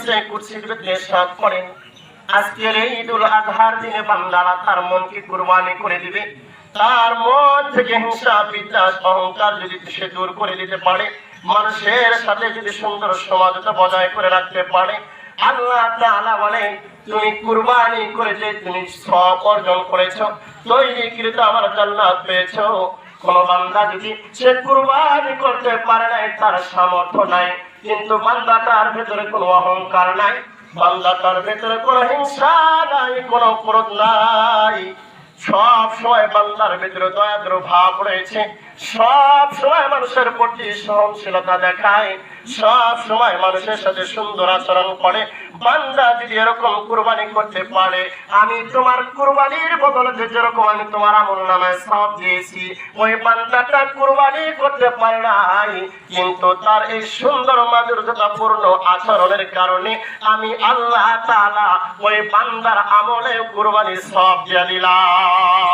হাদিসে কুদসির ভিতরে ইরশাদ করেন, আজকের এই ঈদুল আজহার দিনে বান্দারা তার মনকে কুরবানি করে দিবে। তার মন থেকে হিংসা, বিদ্বেষ, অহংকার যদি সে দূর করে দিতে পারে, মানুষের সাথে যদি সুন্দর সমাজতা বজায় করে রাখতে পারে, আল্লাহ তাআলা বলেন, তুমি কুরবানি করেছে, তুমি সওয়াব অর্জন করেছো, তৈরিকৃত আমার জান্নাত পেয়েছো। কোন বান্দা যদি সে কুরবানি করতে পারে নাই, তার সামর্থ্য নাই, কিন্তু বান্দাটার ভেতরে কোনো অহংকার নাই, বান্দাটার ভেতরে কোনো হিংসা নাই, কোনো ক্রোধ নাই, সব সময় বান্দার ভিতরে দয়ার ভাব রয়েছে, সব সময় মানুষের প্রতি সহনশীলতা দেখায়, সব সময় মানুষের সাথে সুন্দর আচরণ করে। বান্দা যদি এরকম কুরবানি করতে পারে, আমি তোমার কুরবানির বদলে যেরকম আমি তোমার আমলনামায় সওয়াব দিয়েছি, ওই বান্দাটা কুরবানি করতে পারে নাই, কিন্তু তার এই সুন্দর মাধুর্যতাপূর্ণ আচরণের কারণে আমি আল্লাহ তাআলা ওই বান্দার আমলে কুরবানির সওয়াব দিয়ে দিলাম।